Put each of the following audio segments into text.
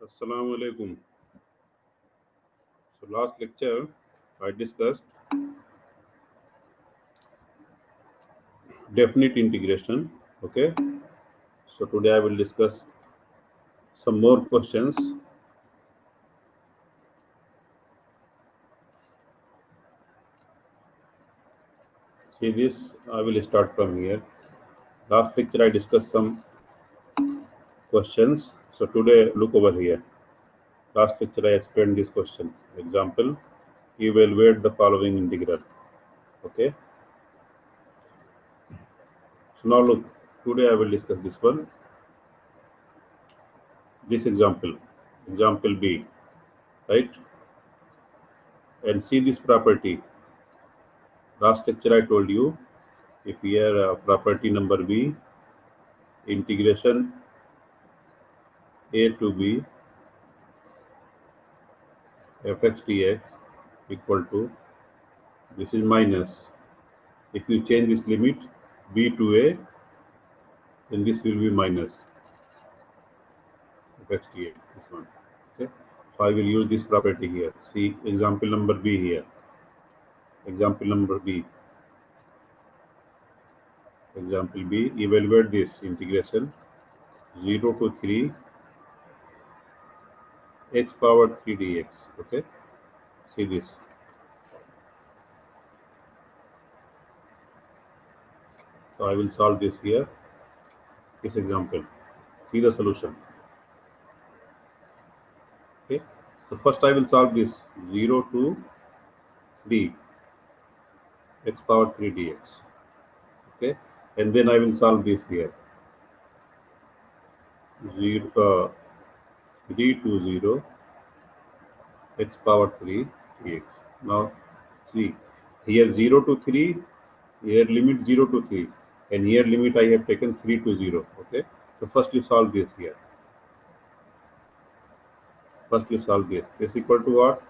Assalamu alaikum. So last lecture I discussed definite integration. Okay. So today I will discuss some more questions. See this, I will start from here. Last lecture I discussed some questions. So today look over here. Last lecture I explained this question. Example, evaluate the following integral. Okay. So now look, today I will discuss this one. This example B, right? And see this property. Last lecture I told you, if here property number B, integration a to b fx dx equal to, this is minus. If you change this limit b to a, then this will be minus fx dx, this one. Okay. So I will use this property here. See example number B here. Example number B. Example B, evaluate this integration 0 to 3 x power 3 dx. Okay. See this. So I will solve this here. This example. See the solution. Okay. So first I will solve this 0 to 3 x power 3 dx. Okay. And then I will solve this here. 3 to 0 x power 3 dx. Now see, here 0 to 3, here limit 0 to 3, and here limit I have taken 3 to 0. Okay. So first you solve this here. First you solve this. This equal to what?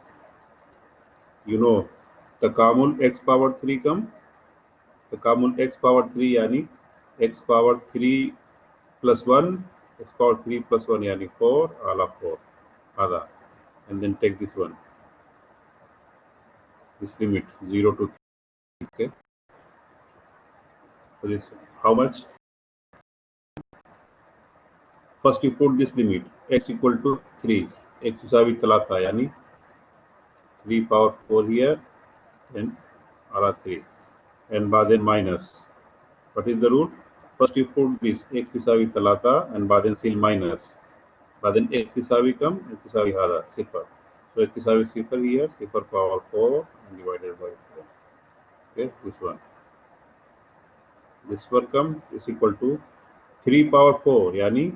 You know, the common x power 3 come. The common x power 3 yani x power 3 plus 1, x power 3 plus 1 yani 4, all of 4 other, and then take this one, this limit 0 to 3. Okay. So this, how much? First you put this limit x equal to 3, x हिसाबी तलाता यानी 3 power 4 here and ala 3, and then minus. What is the root? First you put this x हिसाबी तलाता and then seal minus. Then x हिसाबी come, x हिसाबी hada cipher. So x हिसाबी cipher here, cipher power 4 and divided by 4. Okay, this one. This one come is equal to 3 power 4 यानी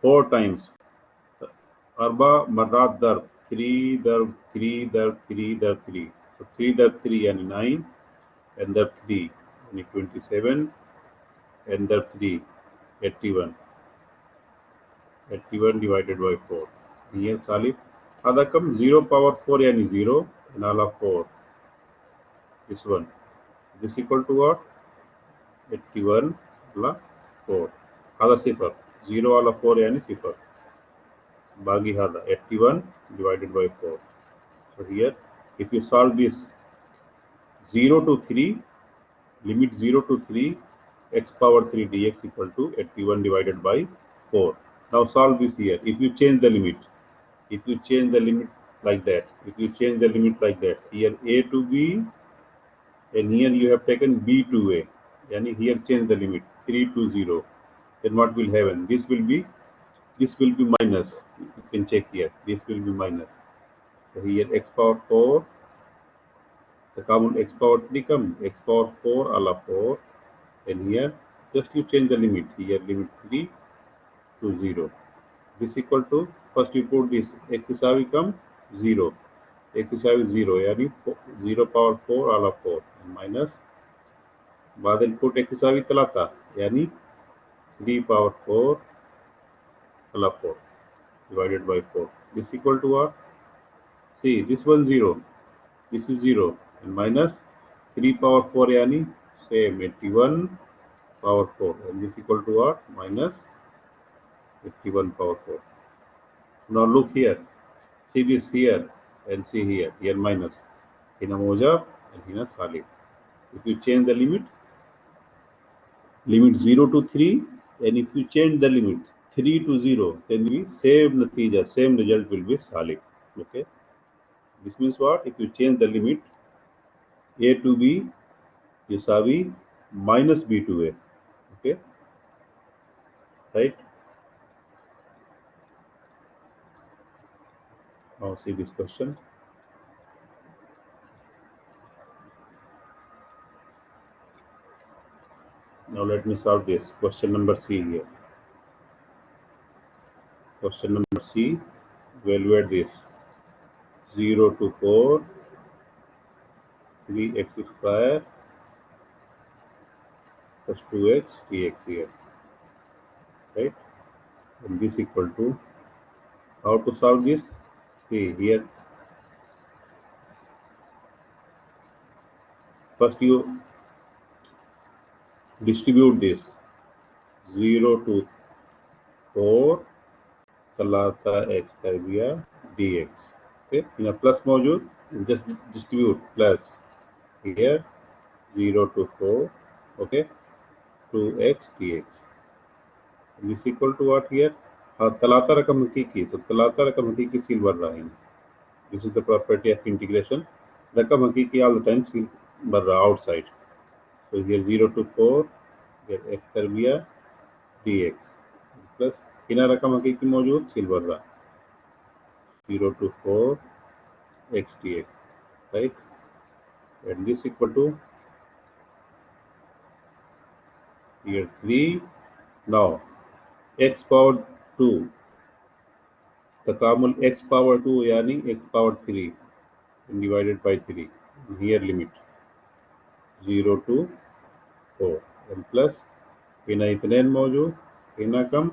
4 times अर्बा मर्रात दर 3 दर 3 दर 3 दर 3. So 3 दर 3 यानी 9, and दर 3 यानी 27, and there 3 81. 81 divided by 4. Here Salif. Other come 0 power 4 yani 0 and all of 4. This one. This equal to what? 81 all 4. Other sifar. 0 all 4 yani sifar. Bagi hada 81 divided by 4. So here, if you solve this 0 to 3, limit 0 to 3, x power 3 dx equal to 81 divided by 4. Now solve this here. If you change the limit, like that, here a to b, and here you have taken b to a, and here change the limit 3 to 0, then what will happen? This will be minus. You can check here. This will be minus. So here x power 4, the common x power 3 come, x power 4 all of 4, and here just you change the limit, here limit 3 to 0. This equal to, first you put this x हिसाबी come 0, x हिसाबी 0 यानी 0 power 4 all of 4 and minus, बाद में put x हिसाबी तलाता यानी 3 power 4 all of 4 divided by 4. This equal to what? See, this one 0, this is 0, and minus 3 power 4 यानी same 81 power 4, and this equal to what? Minus 51 power 4. Now look here. See this here and see here. Here minus. Here mojab and here salib. If you change the limit 0 to 3, and if you change the limit 3 to 0, then the same natija, same result will be salib. Okay. This means what? If you change the limit a to b, yusawi minus b to a. Okay. Right. Now see this question. Now let me solve this. Question number C here. Question number C, evaluate this. 0 to 4, 3x square plus 2x dx here. Right? And this equal to, how to solve this? See here. First you distribute this. 0 to 4 talata x कर दिया dx. Okay, in a plus module, just distribute plus here 0 to 4, okay, 2x dx. This equal to what here? Talata rakam hakiki. So talata rakam hakiki seal barra hai. This is the property of integration. Rakam hakiki all the time seal barra outside. So here 0 to 4, here x कर दिया dx plus ina rakam hakiki मौजूद seal barra 0 to 4 x dx, right? And this equal to here 3. Now x power 2, takamul x power 2 yani x power 3 divided by 3. Here limit 0 to 4 and plus هنا اثنين موجود هنا كم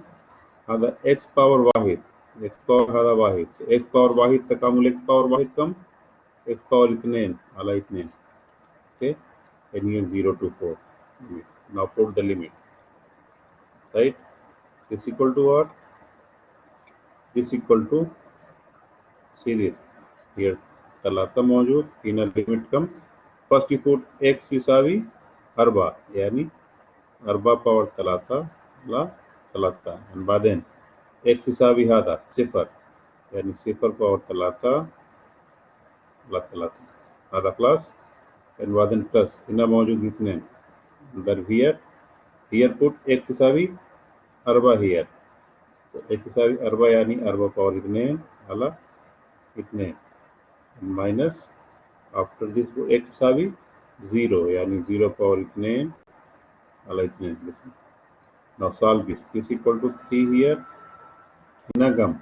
هذا x power واحد x power هذا واحد x power واحد تكامل x power واحد كم x power اثنين على اثنين. Okay, and here 0 to 4 limit. Now put the limit, right? This equal to what? This equal to, see this here तलाता मौजूद in limit कम. First you put x يساوي 4 يعني 4 power तलाता ला तलाता and بعدين x يساوي هذا 0 يعني 0 power तलाता ला तलाता هذا plus and بعدين plus هنا موجود اثنين در here put x يساوي 4 here. So x يساوي 4 يعني 4 power اثنين على اثنين minus after this x يساوي 0 يعني 0 power اثنين على اثنين. Now solve this. This equal to 3 here. هنا كم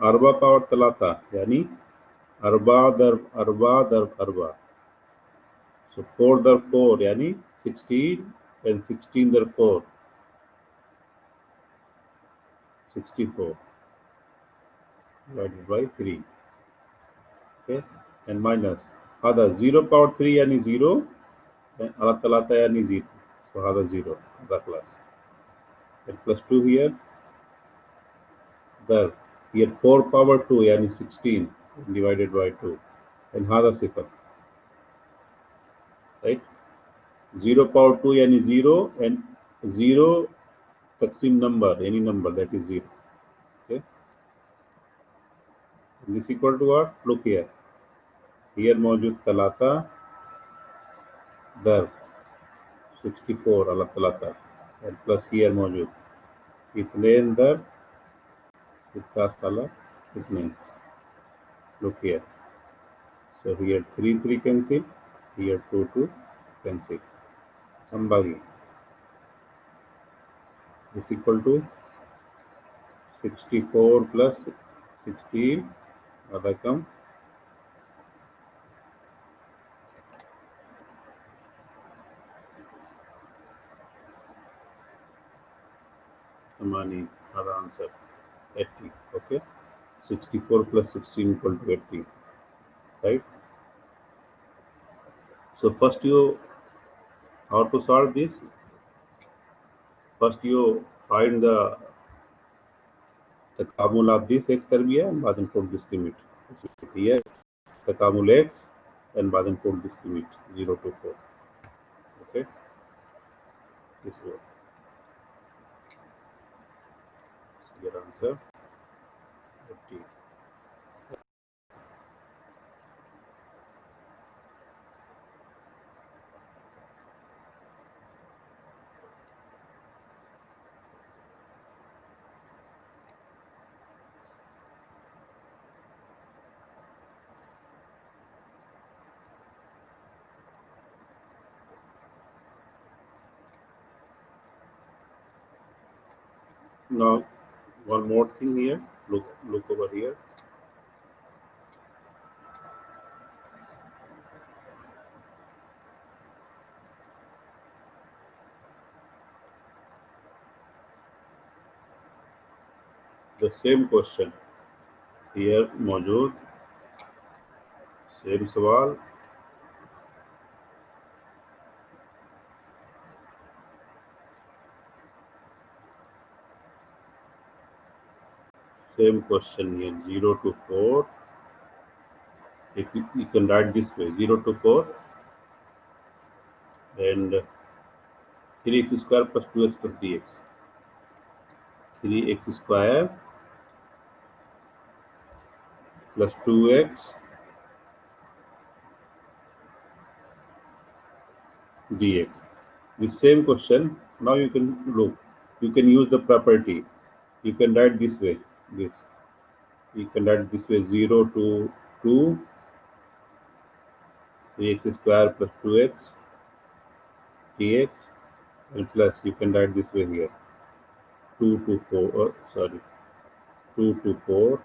4 power 3 يعني 4 ضرب 4 ضرب 4. So 4 ضرب 4 يعني 16 and 16 ضرب 4 64 divided by 3. Okay, and minus هذا 0 power 3 يعني 0 على 3 يعني 0. So هذا 0 هذا plus and plus 2 here. There here 4 power 2 يعني 16 divided by 2 and هذا 0, right? 0 power 2 yani 0 and 0 taksim number, any number that is 0. Okay, and this equal to what? Look here. Here मौजूद तलाता दर 64 ala talata and plus here मौजूद इथनेन दर इतना साला इथनेन. Look here. So here 3 3 cancel, here 2 2 cancel. Sambagi is equal to 64 plus 16 other come Amani other answer 80. Okay, 64 plus 16 equal to 80, right? So first you, how to solve this? First you find the takamul of this x कर दिया and बाद में put this limit here takamul x and बाद में put this limit 0 to 4. Okay, this is your answer. 50. Now one more thing here, look over here. The same question here मौजूद, same सवाल, same question here 0 to 4. If you can write this way 0 to 4 and 3x square plus 2x plus dx. 3x square plus 2x dx. The same question, now you can look, you can use the property. You can write this way, this. You can write this way 0 to 2, 3x square plus 2x dx, and plus you can write this way here 2 to 4, sorry, 2 to 4,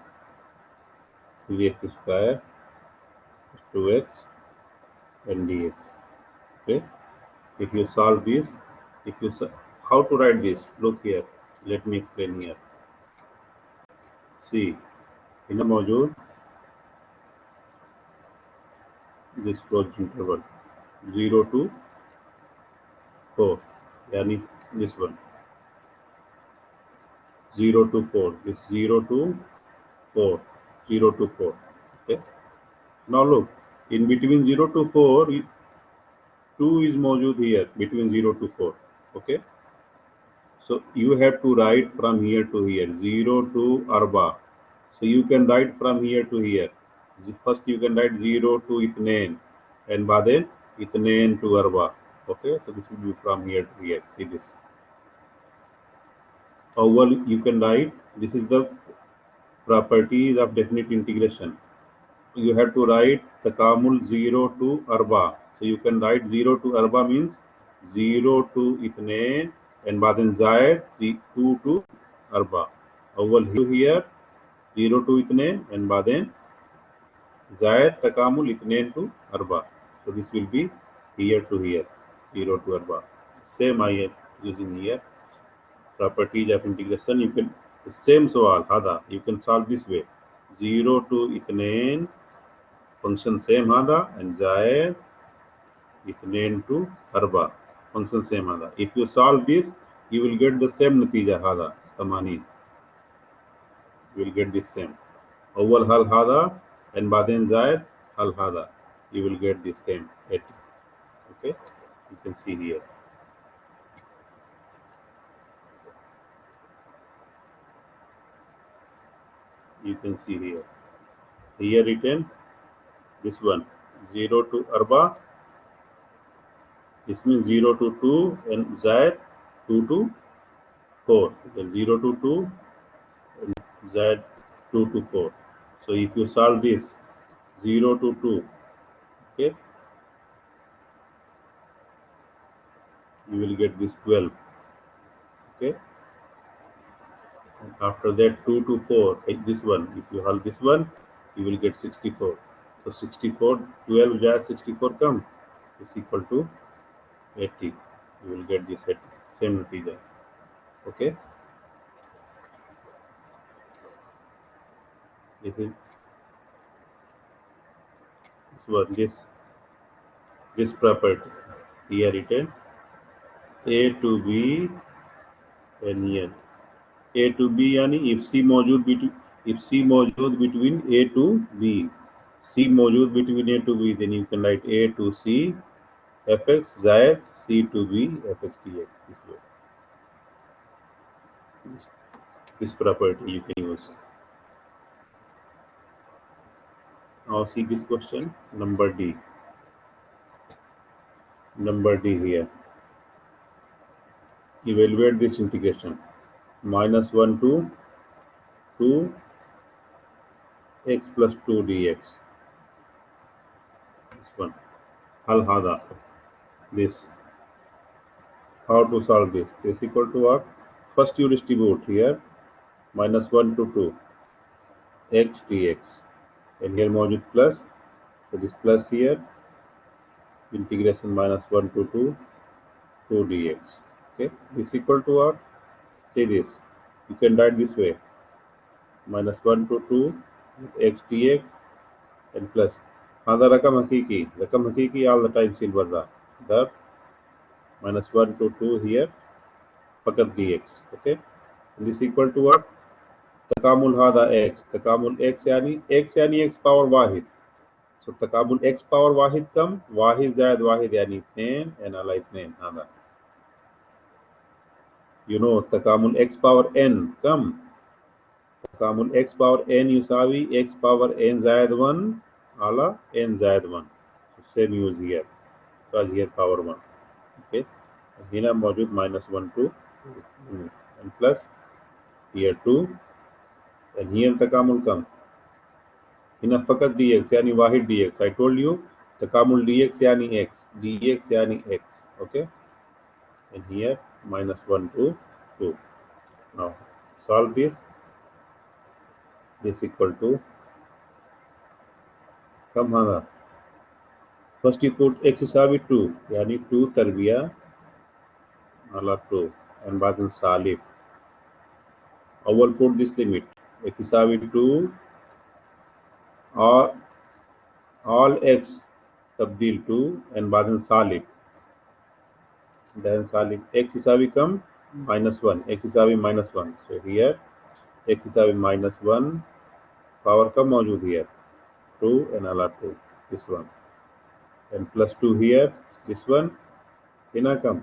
3x square plus 2x and dx. Okay, if you solve this, how to write this, look here, let me explain here. See, in a module, this closed interval 0 to 4, yani this one 0 to 4, this 0 to 4, 0 to 4. Okay, now look, in between 0 to 4, 2 is mojood here between 0 to 4. Okay, so you have to write from here to here 0 to arba. So you can write from here to here. First you can write 0 to itnain and then itnain to arba. Okay, so this will be from here to here. See this. Well, you can write, this is the properties of definite integration. You have to write takamul 0 to arba. So you can write 0 to arba means 0 to itnain and then zayed 2 to arba. Awal here 0 to itnain and then zayed takamul itnain to arba. So this will be here to here 0 to arba. Same I am using here. Properties of integration, you can same सवाल hada, you can solve this way 0 to itnain function same hada and zaid itnain to arba function same hada. If you solve this, you will get the same natija hada 80, you will get this same awal hal hada and baden zaid hal hada, you will get this same 80. Okay, you can see here. You can see here written this one 0 to arba, this means 0 to 2 and zayed 2 to 4, then 0 to 2 and zayed 2 to 4. So if you solve this 0 to 2, okay, you will get this 12. Okay, and after that 2 to 4, take this one, if you solve this one, you will get 64. So 64, 12 zayed 64 come is equal to 80. You will get this 80, same natija. Okay, this is this property here written A to B and N. A to B यानी if C मौजूद between A to B, C मौजूद between A to B, then you can write A to C fx زائد C to B fx dx. This property you can use. Now see this question, number D. Number D here. Evaluate this integration. -1 to 2 x plus 2 dx. This one. Hal hada. This. How to solve this? This equal to what? First you distribute here -1 to 2 x dx. And here mojud plus. So this plus here. Integration -1 to 2 dx. Okay. This equal to what? Say this. You can write this way. -1 to 2 x dx and plus. هذا رقم حقيقي all the time silver the -1 to 2 here فقط dx. Okay. And this equal to what? تكامل هذا x. تكامل x يعني x power واحد. So تكامل x power واحد كم؟ واحد زائد واحد يعني 2 and على 2 هذا. You know تكامل x power n كم؟ تكامل x power n يساوي x power n زائد 1 على n زائد 1. So same use here. because here power 1. Okay. هنا موجود -1 to and plus here 2 and here تكامل كم؟ هنا فقط dx यानी वाहिद dx. I told you तकामुल dx यानी dx यानी x. Okay. And here -1 to 2. Now solve this. This equal to कम होगा. First you put x यसावी 2 यानी 2 तरबिया अला 2 and बाद में सालिब. अव्वल put this limit x यसावी 2 और all x तब्दील 2 and बाद में सालिब. Then सालिब x यसावी come -1 x यसावी -1. So here x यसावी -1 power कम मौजूद here 2 and अला 2 this one and plus 2 here this one इना कम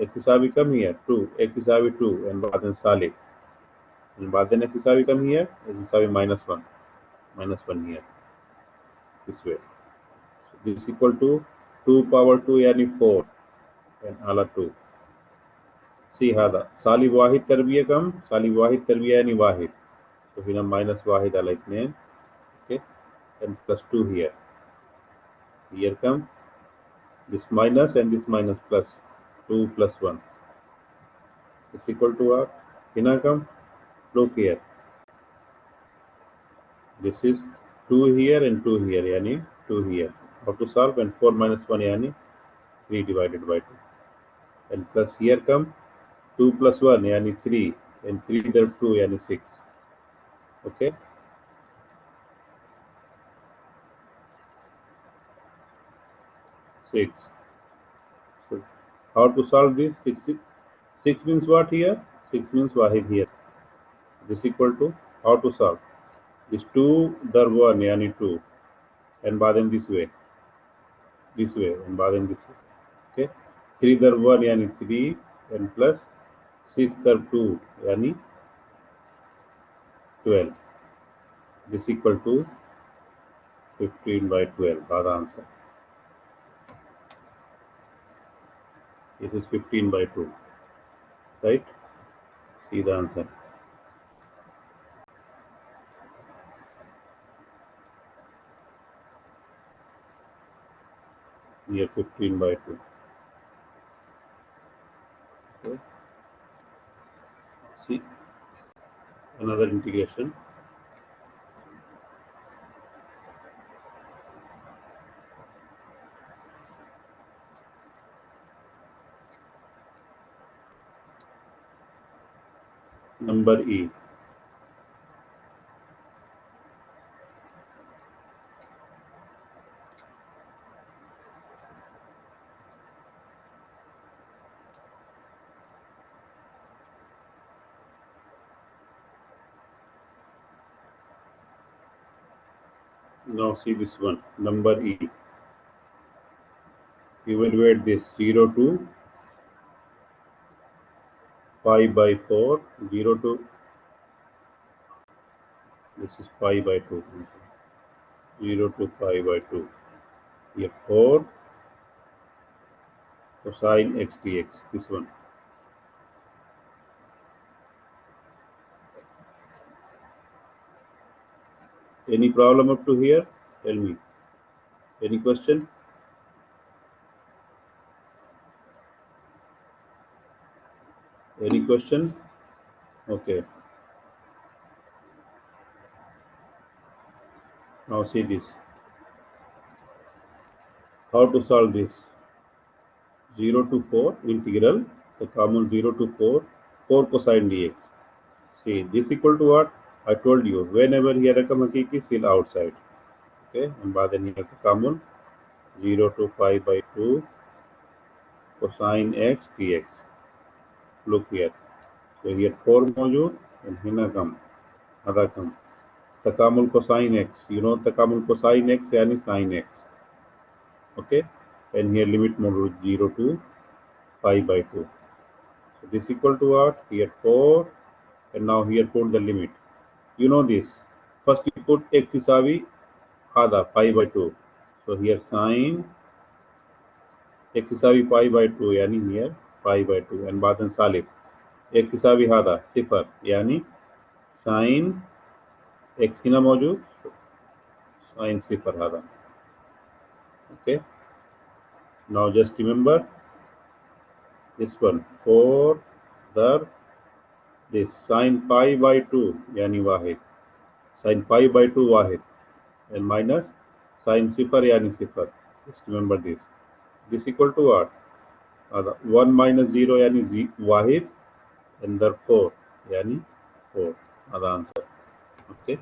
x यसावी come here 2 x यसावी 2 and बाद में सालिब and बाद में x यसावी come here x यसावी -1 here this way. So this equal to 2 power 2 यानी 4 and अला 2. See هذا सालिब वाहिद तरबिया कम सालिब वाहिद तरबिया यानी वाहिद. So هنا minus वाहिद अला 2. Okay. And plus 2 here. Here come this minus and this minus plus 2 plus 1 is equal to what? Hina come look here. This is 2 here and 2 here yani 2 here. How to solve? And 4 minus 1 yani 3 divided by 2 and plus here come 2 plus 1 yani 3 and 3 divided 2 yani 6. Okay. 6. So how to solve this? 6 means what here? 6 means wahid here. This equal to how to solve? This 2 dar 1 yani 2 and baden this way and baden this way. Okay. 3 dar 1 yani 3 and plus 6 dar 2 yani 12. This equal to 15 by 12. Our answer. This is 15 by 2. Right? See the answer. Here 15 by 2. Okay. See another integration. Number E. Now see this one, number E. Evaluate this 0 to pi by 4, 0 to, this is pi by 2, 0 to pi by 2. Here 4 cosine x dx, this one. Any problem up to here? Tell me. Any question? Any question? Okay. Now see this. How to solve this? 0 to 4 integral, the common 0 to 4, 4 cosine dx. See, this equal to what? I told you, whenever here रकम हकीकी still outside. Okay, and बाद में here common 0 to pi by 2 cosine x dx. Look here. So here 4 मौजूद and here कम, आधा कम. तकामुल cosine x. You know तकामुल cosine x यानी sin x. Okay, and here limit मौजूद 0 to pi by 2. So this equal to what? Here 4, and now here put the limit. You know this. First you put x isavi आधा pi by 2. So here sin x isavi pi by 2 यानी here pi by 2 and बाद में सालिब x isavi आधा सिफर यानी sin x Hina मौजूद sin सिफर आधा. Okay. Now just remember this one 4 the this sin pi by 2 यानी वाहिद sin pi by 2 Wahid and minus sin सिफर यानी सिफर. Just remember this. This equal to what? 1 minus 0 यानी वाहिद and therefore यानी 4. The answer. Okay.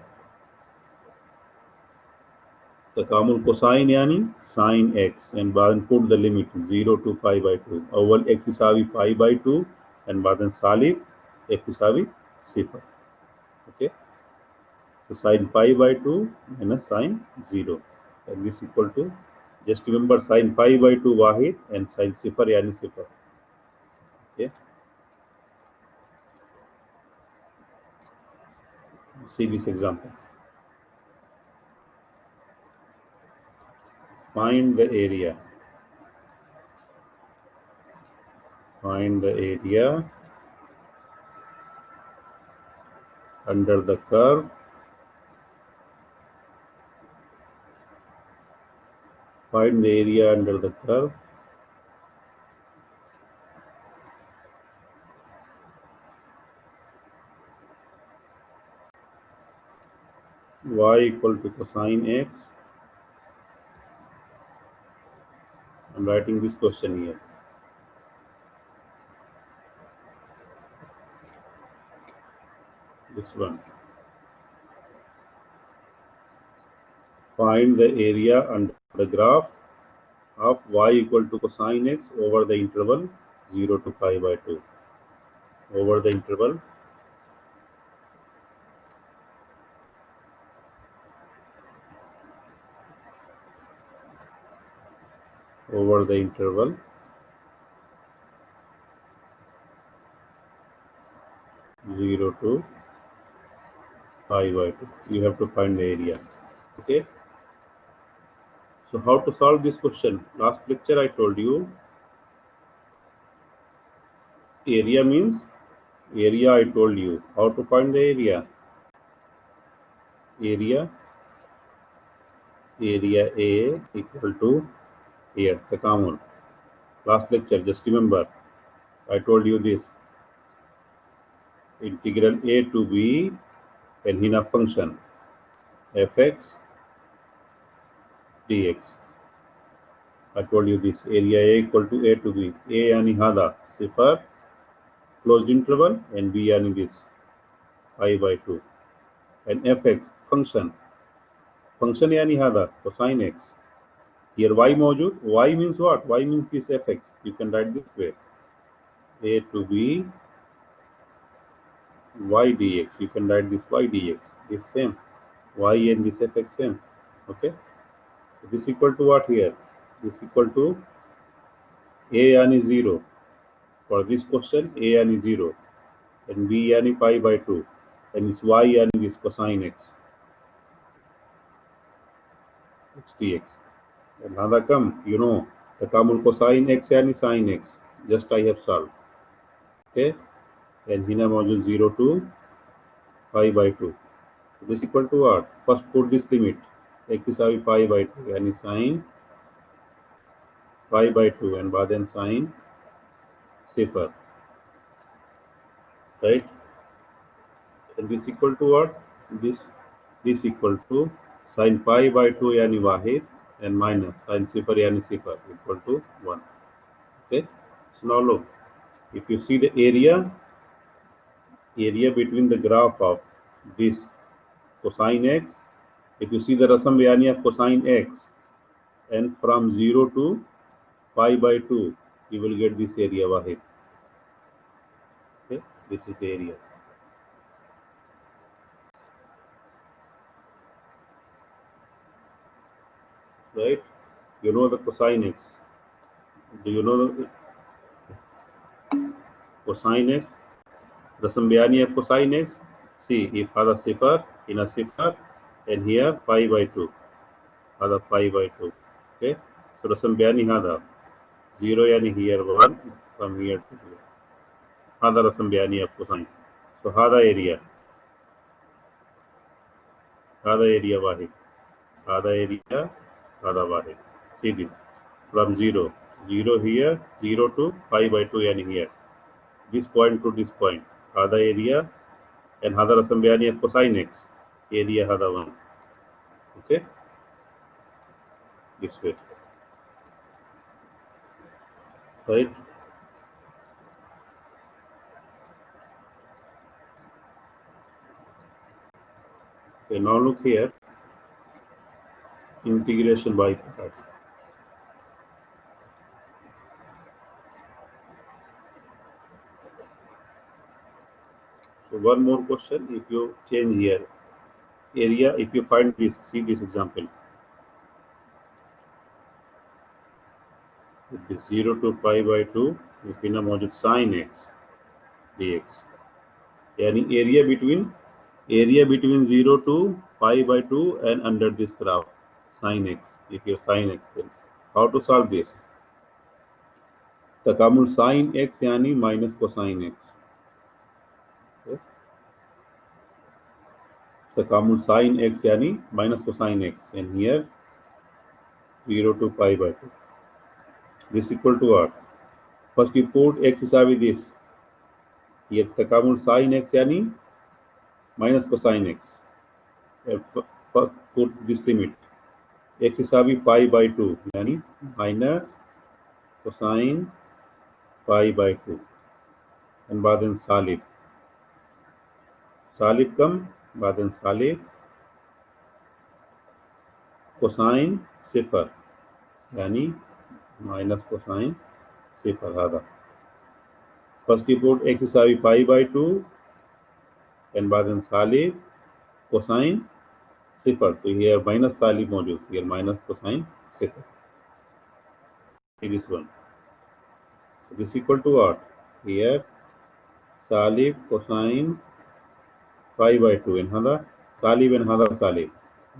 तकामुल cosine यानी sin x and बाद में put the limit 0 to pi by 2. अव्वल x इसावी pi by 2 and बाद में सालिब x इसावी cipher. Okay. So sin pi by 2 minus sin 0 and this equal to, just remember sin pi by 2 Wahid and sin सिफर यानी सिफर. Okay. See this example. Find the area. Find the area under the curve find the area under the curve y equal to cosine x. I'm writing this question here. This one. Find the area under the graph of y equal to cosine x over the interval 0 to pi by 2. Over the interval over the interval 0 to pi by 2. You have to find the area. Okay. So how to solve this question? Last lecture I told you area means area. I told you how to find the area. Area A equal to here takamul. Last lecture, just remember I told you this integral a to b and in a function fx dx. I told you this area a equal to a to b. A yani hada sifar closed interval and b yani this pi by 2 and fx function yani hada cosine x. Here y mojud. Y means what? Y means this fx. You can write this way a to b y dx. You can write this y dx. This same y and this fx same. Okay, this equal to what here? This equal to a yani 0. For this question, a yani 0 and b yani pi by 2 and this y yani this cosine x dx. And now the come, you know, the common cosine x yani sin x. Just I have solved. Okay, and here module 0 to pi by 2. So this equal to what? First put this limit. X is pi by 2 yani sin pi by 2 and then sin صفر, right? And this equal to what? This equal to sin pi by 2 yani wahid and minus sin صفر yani صفر equal to 1. Okay, so now look, if you see the area between the graph of this cosine x, if you see the rasam yani of cosine x, and from 0 to pi by 2 you will get this area wahid. Okay, this is the area, right? You know the cosine x. Do you know the cosine x? Rasam bayani of cosine x. See, if hada sifar in a sifar and here pi by 2, hada pi by 2. Okay, so rasam bayani hada 0 yani here 1 from here to here. Hada rasam bayani of cosine. So hada area wahid. Hada area wahid. See this from 0 here 0 to pi by 2 yani here. This point to this point. Hada area and hada rasam bayani of cosine x. Area hada 1. Okay, this way, right? Okay, now look here, integration by part. So one more question, if you change here, area, if you find this, see this example, it is 0 to pi by 2, if in a module sin x dx. Yani area between 0 to pi by 2 and under this graph, sin x, if you sin x, then how to solve this? Takamul sin x yani minus cosine x. Okay. Takamul sin x yani minus cosine x, and here 0 to pi by 2. This equal to what? First you put x isavi this. Here takamul sin x yani minus cosine x. First put this limit. X isavi pi by 2 yani minus cosine pi by 2. And then salib. Salib come, then salib cosine صفر yani minus cosine صفر هذا. First you put x isavi pi by 2 and then salib cosine صفر. So here minus salib module, here minus cosine صفر. See this one. So this equal to what? Here salib cosine pi by 2 and hada salib and hada salib.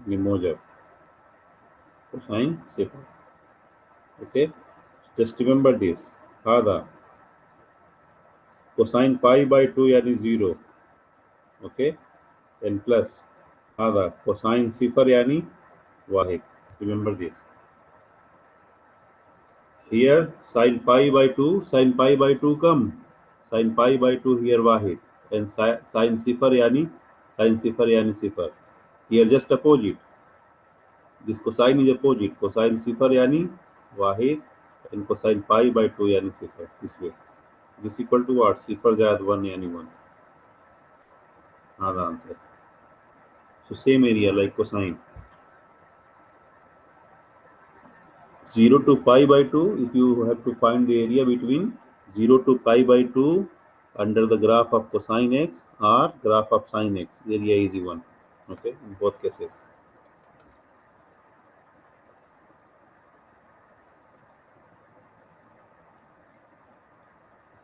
Mojab cosine صفر. Okay, just remember this. Hada cosine pi by 2 yani 0. Okay, and plus hada cosine صفر yani wahid. Remember this. Here sin pi by 2 come, sin pi by 2 here wahid, and sin صفر yani صفر. Here just opposite. This cosine is opposite. Cosine صفر yani wahid and cosine pi by 2 yani صفر. This way. This equal to what? صفر Zayed 1 yani 1. The answer. So same area like cosine. 0 to pi by 2, if you have to find the area between 0 to pi by 2 under the graph of cosine x or graph of sin x, area is 1. Okay, in both cases.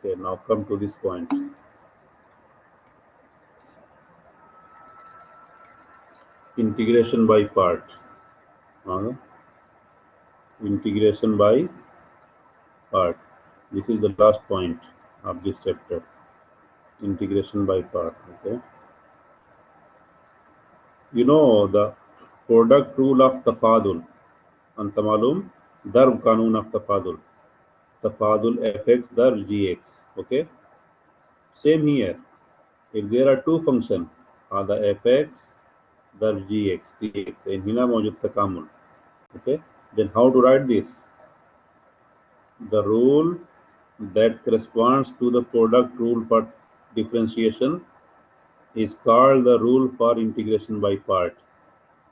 Okay, now come to this point. Integration by part. Integration by part. This is the last point of this chapter. Integration by part. Okay. You know the product rule of tafadul. Anta malum darb kanun of tafadul. Tafadul fx darb gx. Okay. Same here. If there are two functions, the fx darb gx dx, and hina mawjud takamul. Okay. Then how to write this? The rule that corresponds to the product rule for differentiation is called the rule for integration by part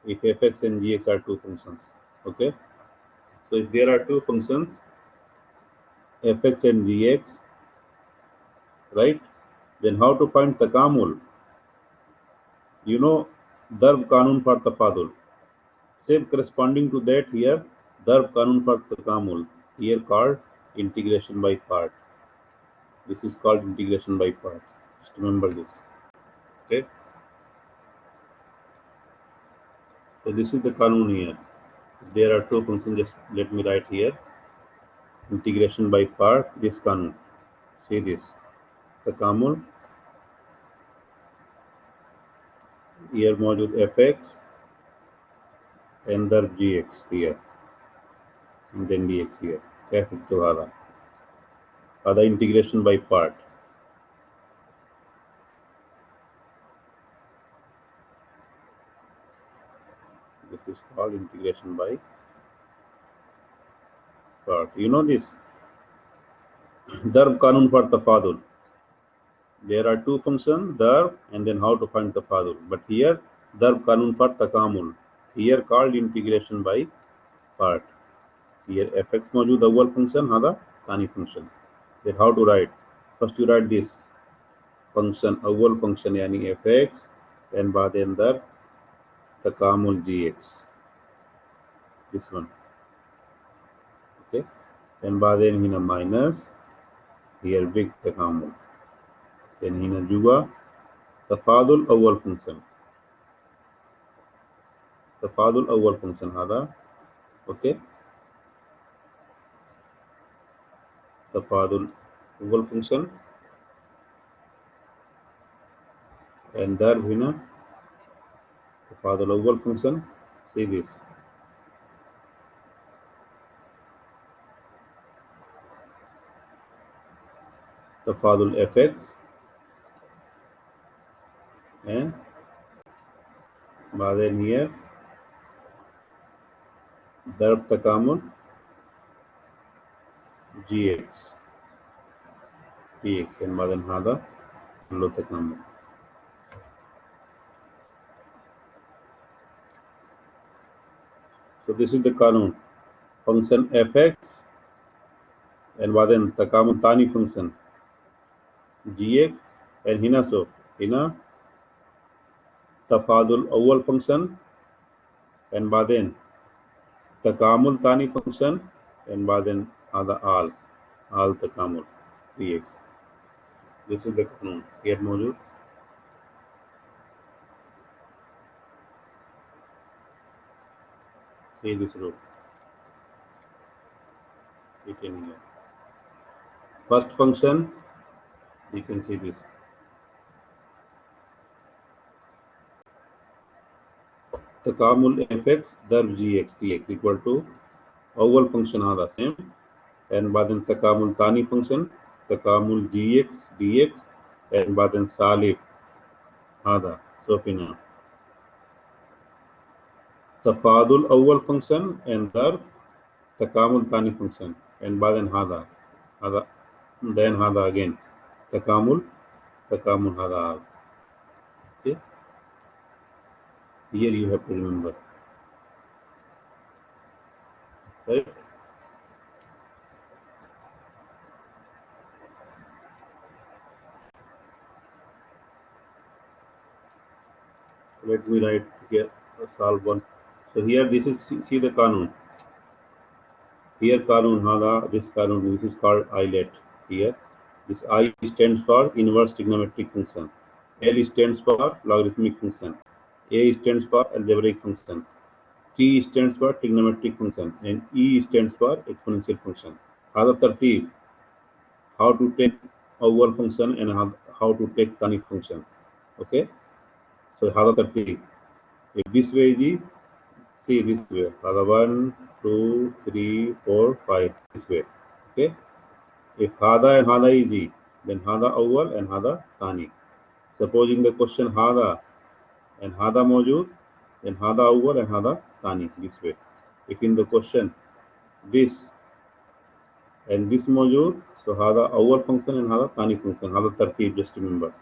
if fx and gx are two functions. Okay, so if there are two functions fx and gx, right, then how to find takamul? You know darb kanun for tafadul. Same corresponding to that here, darb kanun for takamul, here called integration by part. This is called integration by part. Just remember this. Okay. So this is the kanun here. There are two functions. Just let me write here. Integration by part. This kanun. See this. Takamul. Here मौजूद fx and the gx here, and then dx here. Fx तो आधा integration by part. This is called integration by part. You know this darb kanun for tafadul. There are two functions, darb and then how to find tafadul. But here darb kanun for takamul. Here called integration by part. Here fx मौजूद अव्वल function, हाँ तानी function. Then how to write? First you write this function अव्वल function यानी fx and बाद अंदर takamul gx. This one. Okay. And बाद Hina minus here big takamul. Then Hina juga tafadul अव्वल function. Tafadul अव्वल function هذا. Okay. Tafadul अव्वल function and darb هنا tafadul अव्वल function. See this. Tafadul fx and بعدين here darb takamul gx dx and بعدين هذا له takamul. So this is the kanun. Function fx and بعدين takamul tani function gx and hina so hina tafadul अव्वल function and بعدين takamul tani function and بعدين هذا all takamul dx. This is the kanun here मौजूद. See this rule. It in here. First function, you can see this. Takamul fx darb gx dx equal to अव्वल function هذا same and بعدين takamul tani function takamul gx dx and بعدين salib هذا so هنا tafadul أول function and darb takamul tani function and بعدين هذا then هذا again takamul هذا. Okay, here you have to remember, right? Let me write here solve one. So here this is see the kanun. Here kanun hada, this kanun, this is called eyelet here. This I stands for inverse trigonometric function. L stands for logarithmic function. A stands for algebraic function. T stands for trigonometric function, and E stands for exponential function. هذا الترتيب how to take oval function and how to take tonic function. Okay, so هذا الترتيب. If this way is see this way. هذا 1, 2, 3, 4, 5 this way. Okay. If هذا and هذا easy, then هذا أول and هذا ثاني. Supposing the question هذا and هذا موجود, then هذا أول and هذا ثاني this way. If in the question this and this موجود, so هذا أول function and هذا ثاني function. هذا الترتيب, just remember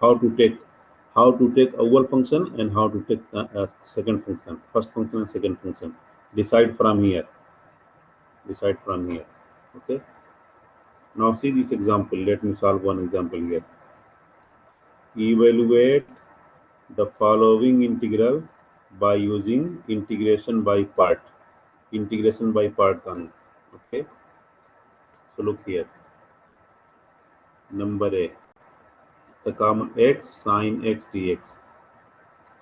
how to take أول function and how to take second function, first function and second function. Decide from here. Okay. Now see this example. Let me solve one example here. Evaluate the following integral by using integration by part. Okay. So look here. Number A. Takamul x sin x dx.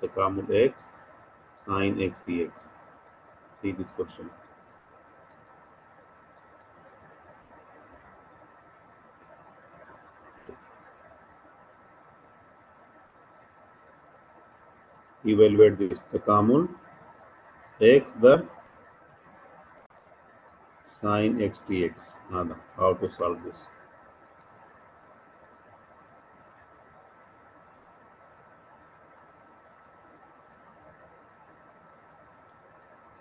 Takamul x sin x dx. See this question. Evaluate this. Takamul x the sin x dx. How to solve this?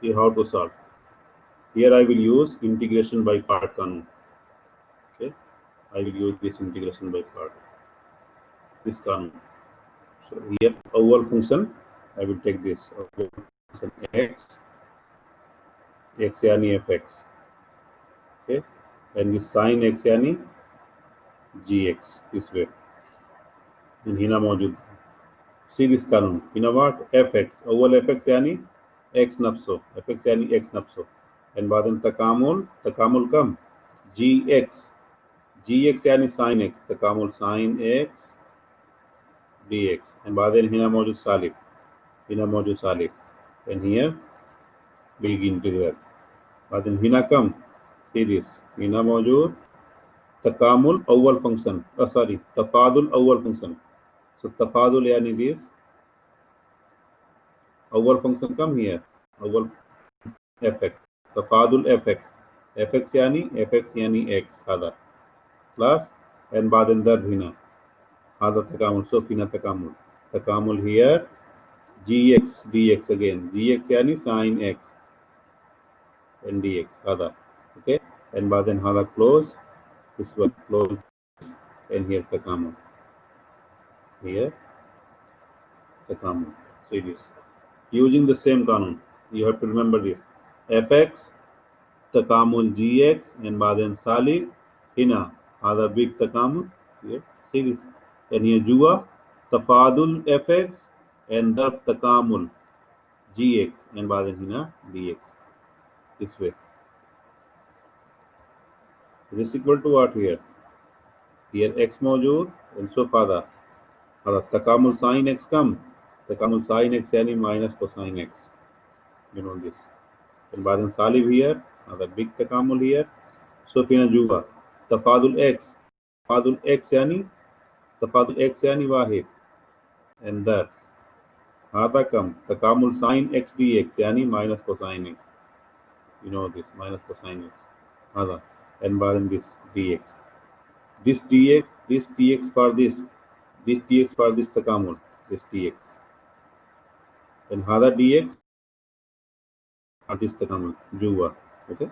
See how to solve. Here I will use integration by part kanun. Okay, I will use this integration by part. This kanun. So here oval function I will take this oval function x yani fx. Okay, and this sin x yani gx this way. And hina mawjud. See this kanun. Hina what? Fx. Oval fx yani x nafso. Fx yani x nafso. And badan takamul kam gx. Gx yani sin x. Takamul sin x dx. And badan hina mawjud salib. And here big integral. Badan hina kam. See this. Hina mawjud takamul awwal function. Tafadul awwal function. So tafadul yani this. Awwal function come here. Awwal fx. Tafadul fx. fx yani x hada. Plus and badan dar hina. Hada takamul. So hina takamul. Takamul here gx dx again. Gx yani sin x and dx hada. Okay. And badan hada close. This one close. And here takamul. Here takamul. See this. Using the same kanun. You have to remember this. fx takamul gx and badan salib hina hada big takamul. Here. See this. And here jua tafadul fx and darb takamul gx and badan hina dx. This way. This is equal to what here? Here x mawjood and so fada. Hada takamul sin x come. Takamul sin x yani minus cosine x. You know this. And badan salib here. Hada big takamul here. So fina jua tafadul x. Tafadul x yani wahid. And that hada kam takamul sin x dx yani minus cosine x. You know this minus cosine x. Hada and badan this dx. This dx for this dx for this takamul, this dx. And hada dx for this takamul, jua. Okay.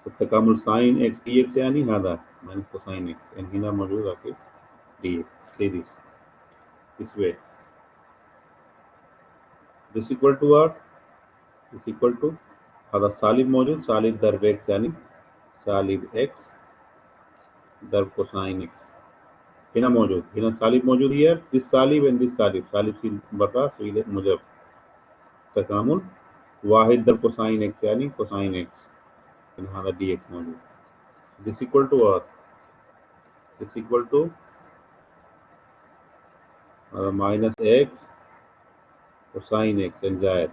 So takamul sin x dx yani hada minus cosine x and hina mawjood aake dx. Say this way. This equal to what? This equal to hada salib mawjood, salib darb x yani salib x darb cosine x. Hina mawjood. Hina salib mawjood here. This salib and this salib. Salib si bata so ile mujab takamul wahid darb cosine x yani cosine x. And hada dx mawjood. This equal to what? is equal to minus x cosine x and zayed.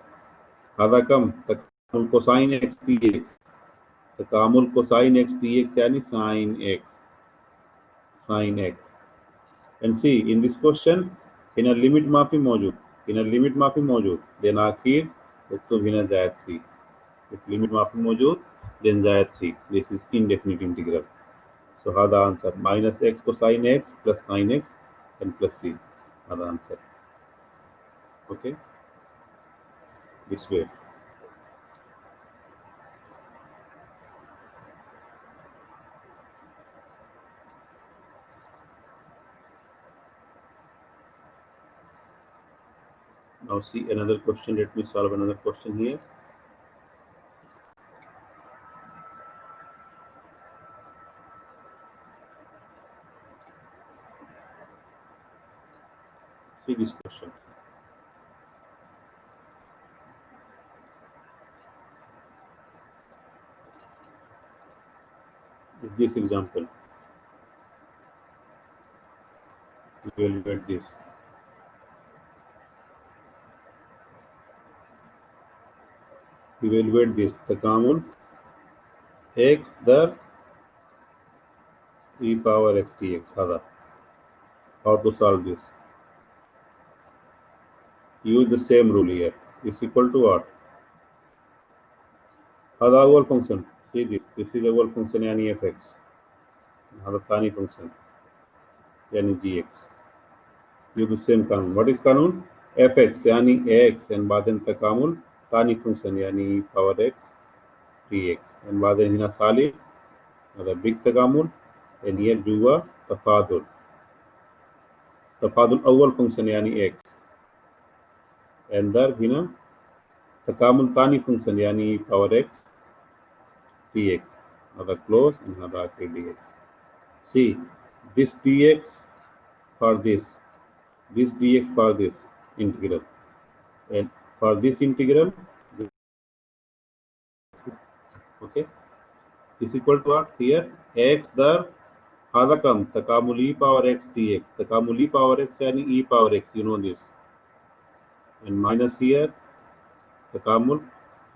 هذا كم؟ تكامل cosine x dx. تكامل cosine x dx यानी sin x. And see, in this question, inner limit माफी मौजूद, then आखिर तो बिना जायद c. If limit माफी मौजूद, then जायद c. This is indefinite integral. So هذا answer minus x cosine x plus sin x and plus c. هذا answer. Okay, this way. Now see another question. Let me solve another question here. See this question. This example. We will get this. We will evaluate this. تكامل x the e power x dx. هذا. How to solve this? Use the same rule here. Is equal to what? هذا أول function. See this. This is أول function يعني fx. هذا ثاني function يعني gx. Use the same कानून. What is कानून? fx यानी x and بعدين تكامل ثاني function يعني e power x dx. And بعدين هنا सालिब هذا big تكامل and here جوا تفاضل. تفاضل أول function يعني x. and there هنا تكامل ثاني function يعني e power x dx. هذا close and هذا آخر dx. See this dx for this dx for this integral, and for this integral, okay, is equal to what here? X the هذا come تكامل e power x dx. تكامل e power x यानी e power x, you know this, and minus here تكامل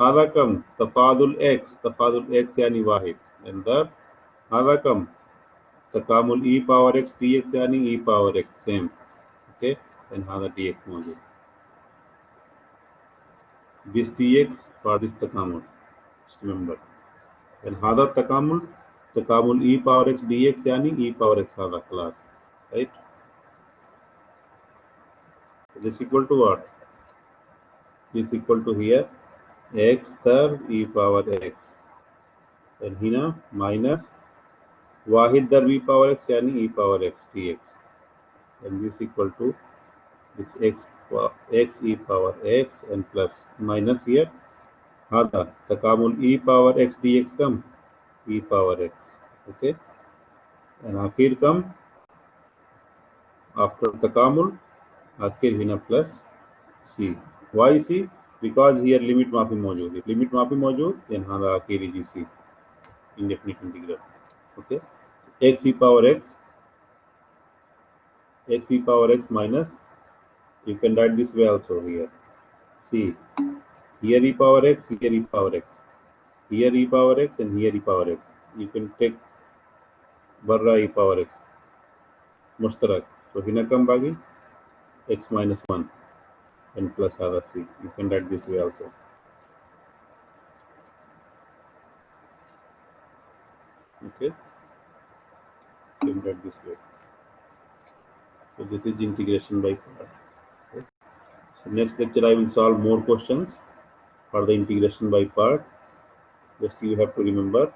هذا come तफादुल x यानी वाहिद, and the هذا come तकामुल e power x dx यानी e power x same. Okay, and هذا dx मौजूद. This dx for this तकामुल, just remember. And هذا तकामुल e power x dx यानी e power x هذا class, right? So this equal to what? This equal to here x there e power x, and here minus Wahid there e power x यानी e power x dx, and this equal to this x e power x and plus minus here هذا تكامل e power x dx come e power x. Okay, and आखिर कम after तकामुल आखिर हना plus c. Why c? Because here limit माफी मौजूद है. Limit माफी मौजूद, then हमारा आखिर ही c indefinite integral. Okay, x e power x minus, you can write this way also here. See here e power x, here e power x, here e power x and here e power x. You can take barra e power x mushtarak. So hina kam bagi x minus 1 and plus hada c. You can write this way also. Okay, you can write this way. So this is integration by part. Okay. So next lecture I will solve more questions for the integration by part. Just you have to remember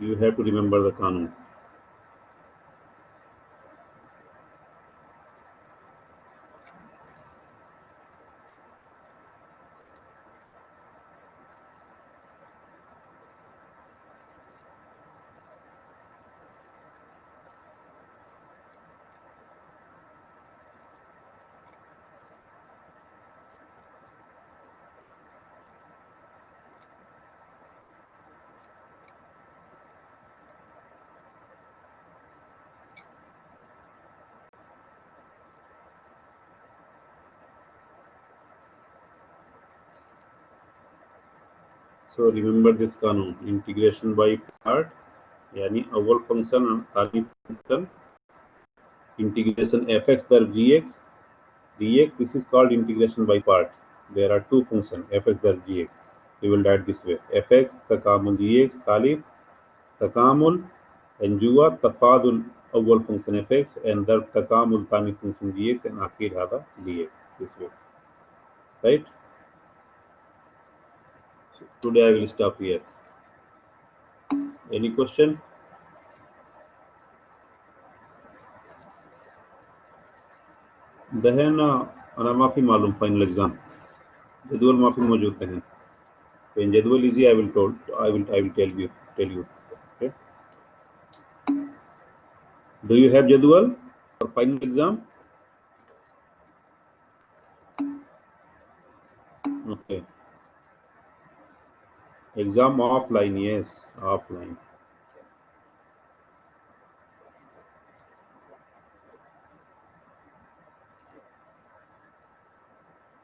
the kanun. So remember this कानून, integration by part, यानी अव्वल function और तानी function, integration fx दर gx dx. This is called integration by part. There are two functions, fx दर gx. We will write this way: fx तकामुल gx सालिब तकामुल and जुआ तफादुल अव्वल function fx and दर तकामुल तानी function gx and आखिर هذا dx. This way, right? So today I will stop here. Any question? दहन अना माफी मालूम फाइनल एग्जाम जदवल माफी मौजूद दहन. When jadwal easy, I will tell you. Okay. Do you have jadwal for final exam? Okay. Exam offline, yes, offline.